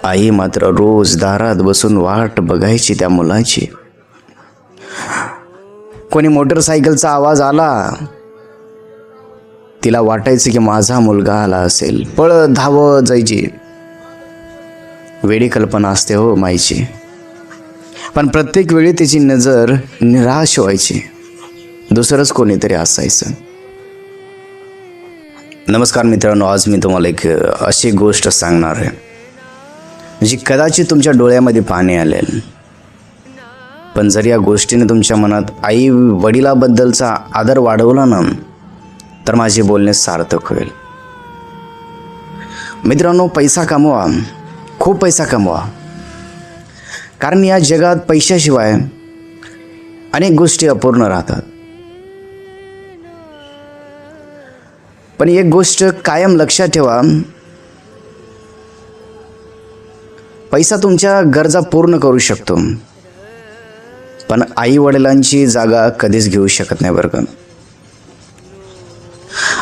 आई मात्र रोज दारात बसून वाट बघायची त्या मुलाची. कोणी मोटरसायकलचा आवाज आला, तिला वाटायचं की माझा मुलगा आला असेल. पळत धावत जायची. वेडी कल्पना असते हो माईची. पण प्रत्येक वेळी तिची नजर निराश व्हायची. दुसरंच कोणीतरी असायचं. नमस्कार मित्रांनो, आज मी तुम्हाला एक अशी गोष्ट सांगणार आहे जी कदाचित तुमच्या डोळ्यामध्ये पाणी आलेल, पण जर या गोष्टीने तुमच्या मनात आई वडिलाबद्दलचा आदर वाढवला ना, तर माझे बोलणे सार्थक होईल. मित्रांनो, पैसा कमवा, खूप पैसा कमवा, कारण या जगात पैशाशिवाय अनेक गोष्टी अपूर्ण राहतात. पण एक गोष्ट कायम लक्षात ठेवा, पैसा तुमच्या गरजा पूर्ण करू शकतो, पण आई वडिलांची जागा कधीच घेऊ शकत नाही बरं का.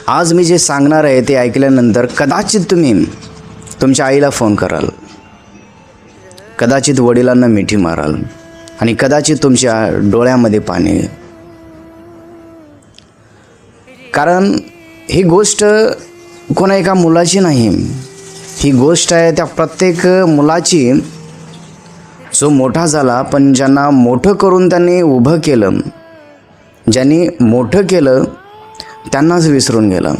आज मी जे सांगणार आहे ते ऐकल्यानंतर कदाचित तुम्ही तुमच्या आईला फोन कराल, कदाचित वडिलांना मिठी माराल आणि कदाचित तुमच्या डोळ्यामध्ये पाणी येईल. कारण ही गोष्ट कोणा एका मुलाची नाही, ही गोष्ट आहे त्या प्रत्येक मुलाची जो मोठा झाला, पण ज्यांना मोठं करून त्यांनी उभं केलं, ज्यांनी मोठं केलं त्यांनाच विसरून गेला.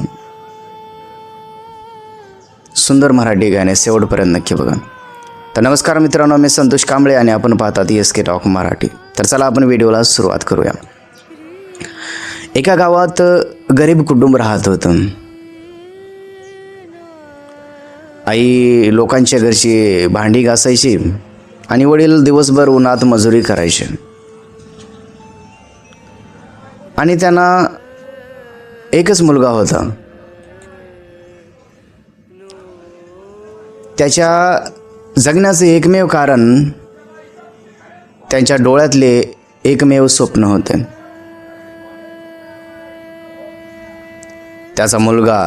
सुंदर मराठी गाणे शेवटपर्यंत नक्की बघा. तर नमस्कार मित्रांनो, मी संतोष कांबळे आणि आपण पाहतात SK टॉक मराठी. तर चला आपण व्हिडिओला सुरुवात करूया. एका गावात गरीब कुटुंब राहत होतं. आई लोकांच्या घरची भांडी घासायची आणि वडील दिवसभर उन्हात मजुरी करायचे. आणि त्यांना एकच मुलगा होता. त्याच्या जगण्याचे एकमेव कारण त्यांच्या डोळ्यातले एकमेव स्वप्न होते. त्याचा मुलगा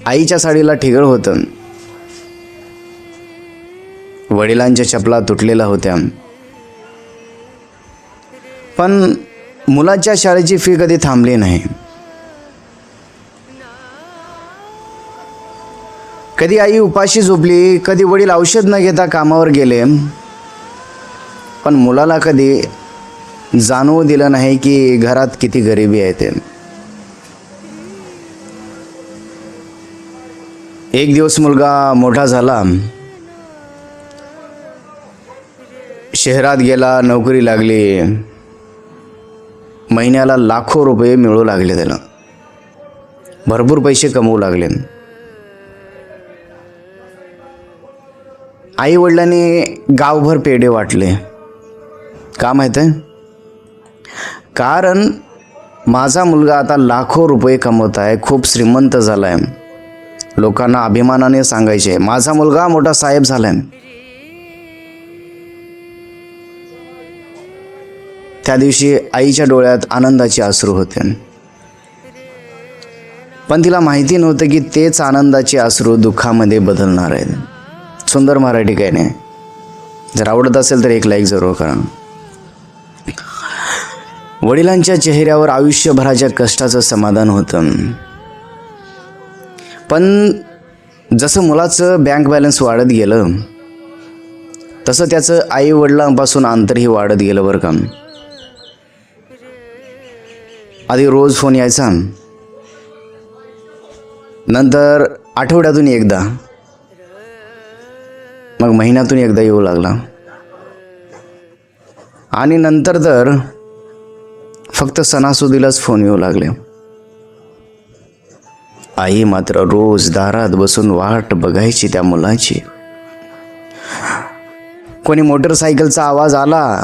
आईच्या साडीला ठिगळ होतं, वडिलांच्या चपला तुटलेल्या होत्या, पण मुलाच्या शाळेची फी कधी थांबली नाही. कधी आई उपाशी झोपली, कधी वडील औषध न घेता कामावर गेले, पण मुलाला कधी जाणवू दिलं नाही की घरात किती गरिबी आहे ते. एक दिवस मुलगा मोठा झाला, शहरात गेला, नोकरी लागली, महिन्याला लाखो रुपये मिळू लागले, त्याला भरपूर पैसे कमवू लागले. आई वडिलांनी गावभर पेढे वाटले. का माहीत आहे? कारण माझा मुलगा आता लाखो रुपये कमवत आहे, खूप श्रीमंत झाला आहे. लोकांना अभिमानाने सांगायचे, माझा मुलगा मोठा साहेब झालाय. त्या दिवशी आईच्या डोळ्यात आनंदाचे अश्रू होते, पण तिला माहिती नव्हतं की तेच आनंदाचे अश्रू दुःखामध्ये बदलणार आहेत. सुंदर मराठी काय नाही. जर आवडत असेल तर एक लाईक जरूर करा. वडिलांच्या चेहऱ्यावर आयुष्यभराच्या कष्टाचं समाधान होतं, पण जसं मुलाचं बँक बॅलन्स वाढत गेलं, तसं त्याचं आई वडिलांपासून अंतरही वाढत गेलं बरं का. आधी रोज फोन यायचा, नंतर आठवड्यातून एकदा, मग महिन्यातून एकदा येऊ लागला, आणि नंतर तर फक्त सणासुदीलाच फोन येऊ लागले. आई मात्र रोज दारात बसून वाट बघायची त्या मुलाची. कोणी मोटरसायकलचा आवाज आला,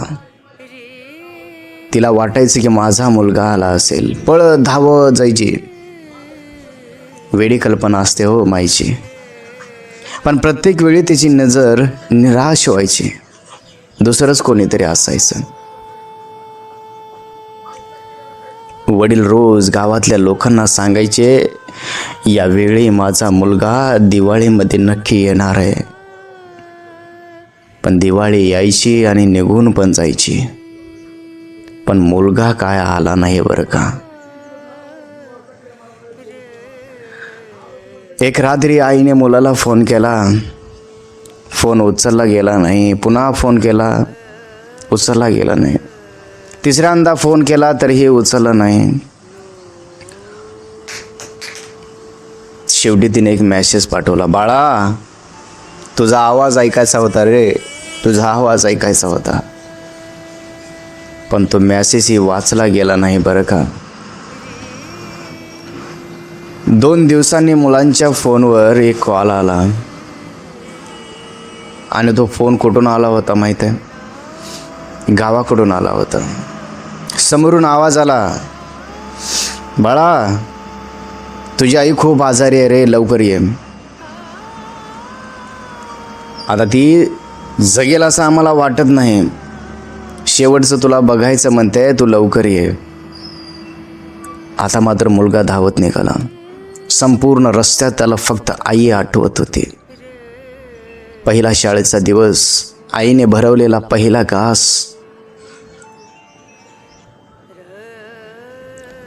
तिला वाटायचं की माझा मुलगा आला असेल. पळत धावत जायची. वेडी कल्पना असते हो माईची. पण प्रत्येक वेळी तिची नजर निराश व्हायची. दुसरंच कोणीतरी असायचं. वडील रोज गावातल्या लोकांना सांगायचे, यावेळी माझा मुलगा दिवाळीमध्ये नक्की येणार आहे. पण दिवाळी यायची आणि निघून पण जायची, पण मुलगा काय आला नाही बरं का. एक रात्री आईने मुलाला फोन केला, फोन उचलला गेला नाही. पुन्हा फोन केला, उचलला गेला नाही. तिसऱ्यांदा फोन केला तरीही उचललं नाही. शेवटी तिने एक मेसेज पाठवला, बाळा तुझा आवाज ऐकायचा होता रे, तुझा आवाज ऐकायचा होता. पण तो मेसेजही वाचला गेला नाही बरं का. 2 दिवसांनी मुलांच्या फोनवर एक कॉल आला आणि तो फोन कुठून आला होता माहीत आहे? गावाकडून आला होता. समोरून आवाज आला, बाळा तुझी आई खूप आजारी आहे रे, लवकर ये. आता ती जगेल असं आम्हाला वाटत नाही, शेवटचं तुला बघायचं म्हणते, तू लवकर ये. आता मात्र मुलगा धावत निघाला. संपूर्ण रस्त्यात त्याला फक्त आई आठवत होती. पहिला शाळेचा दिवस, आईने भरवलेला पहिला घास,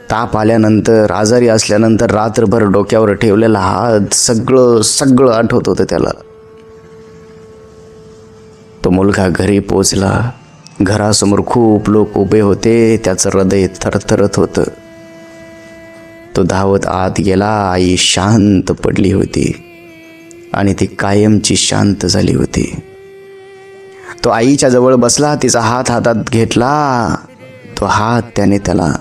ताप आल्यानंतर, आजारी असल्यानंतर रात्रभर डोक्यावर ठेवलेला हात, सगळं आठवत होतं त्याला. तो मुलगा घरी पोचला. घरासमोर खूप लोक उभे होते. त्याचं हृदय थरथरत होतं. तो धावत आत गेला. आई शांत पडली होती आणि ती कायमची शांत झाली होती. तो आईच्या जवळ बसला, तिचा हात हातात घेतला. तो हात त्याने त्याला,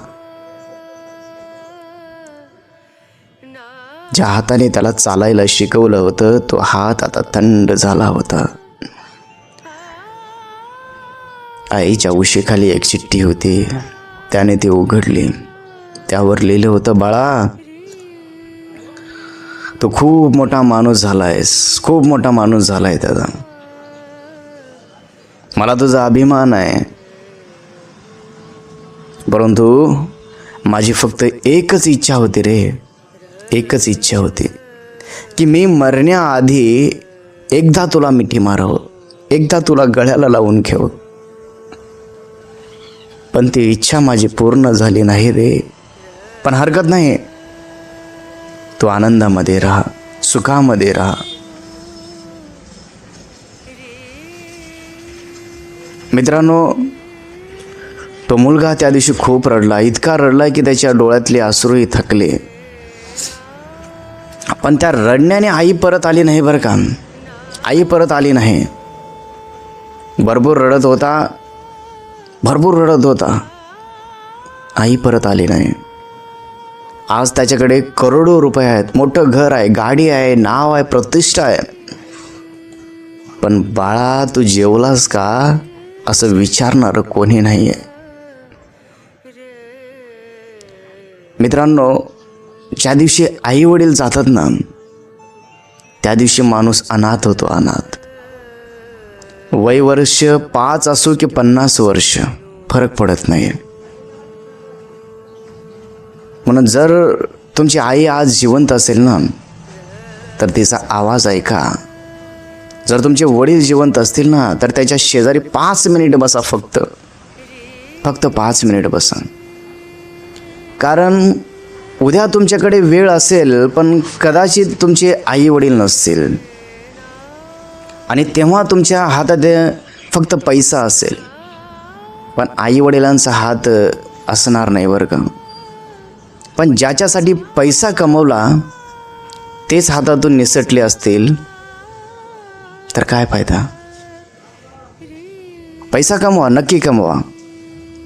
ज्या हाताने त्याला चालायला शिकवलं होतं, तो हात आता थंड झाला होता. आईच्या उशीखाली एक चिठ्ठी होती. त्याने ती उघडली. त्यावर लिहिलं होतं, बाळा तू खूप मोठा माणूस झालायस, खूप मोठा माणूस झालाय त्याचा. मला तुझा अभिमान आहे, परंतु माझी फक्त एकच इच्छा होती रे, एकच इच्छा होती की मी मरण्याआधी एकदा तुला मिठी मारावं, एकदा तुला गळ्याला लावून ठेव. पण ती इच्छा माझी पूर्ण झाली नाही रे. पण हरकत नाही, तू आनंदामध्ये राहा, सुखामध्ये राहा. मित्रांनो, तो मुलगा त्या दिवशी खूप रडला. इतका रडला की त्याच्या डोळ्यातले अश्रूही थकले. पण त्या रडण्याने आई परत आली नाही बरं का. आई परत आली नाही. भरपूर रडत होता. आई परत आली नाही. आज त्याच्याकडे करोडो रुपये आहेत, मोठं घर आहे, गाडी आहे, नाव आहे, प्रतिष्ठा आहे. पण बाळा तू जेवलास का असं विचारणारं कोणी नाही आहे. मित्रांनो, ज्या दिवशी आई वडील जातात ना, त्या दिवशी माणूस अनाथ होतो, अनाथ. वय वर्ष 5 असो की 50 वर्ष फरक पडत नाही. म्हणून जर तुमची आई आज जिवंत असेल ना, तर तिचा आवाज ऐका. जर तुमचे वडील जिवंत असतील ना, तर त्याच्या शेजारी 5 मिनिट बसा, फक्त 5 मिनिट बसा. कारण उद्या तुमच्याकडे वेळ असेल, पण कदाचित तुमचे आई वडील नसतील, आणि तेव्हा तुमच्या हातात फक्त पैसा असेल, पण आई वडिलांचा हात असणार नाही बरं का. पण ज्याच्यासाठी पैसा कमवला तेच हातातून निसटले असतील तर काय फायदा. पैसा कमवा, नक्की कमवा,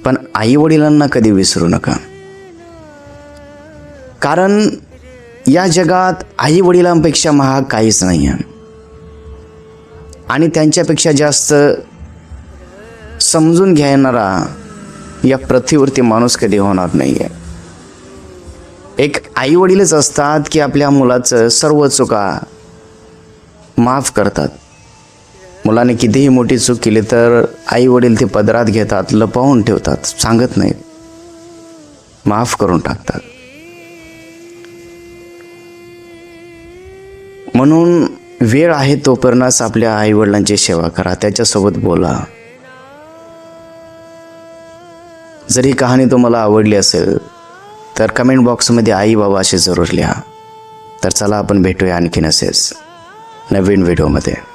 पण आई वडिलांना कधी विसरू नका. कारण या जगात आई वडिलांपेक्षा महाग काहीच नाही आहे, आणि त्यांच्यापेक्षा जास्त समजून घेणारा या पृथ्वीवरती माणूस कधी होणार नाही आहे. एक आई वडीलच असतात की आपल्या मुलाचं सर्व चुका माफ करतात. मुलाने कितीही मोठी चूक केली तर आई वडील ते पदरात घेतात, लपवून ठेवतात, सांगत नाहीत. माफ करून टाकतात. म्हणून वेळ आहे तोपर्यंत आपल्या आईवडिलांची सेवा करा, त्याच्यासोबत बोला. जर ही कहाणी तुम्हाला आवडली असेल तर कमेंट बॉक्समध्ये आई बाबा असे जरूर लिहा. तर चला आपण भेटूया आणखीन असेच नवीन व्हिडिओमध्ये.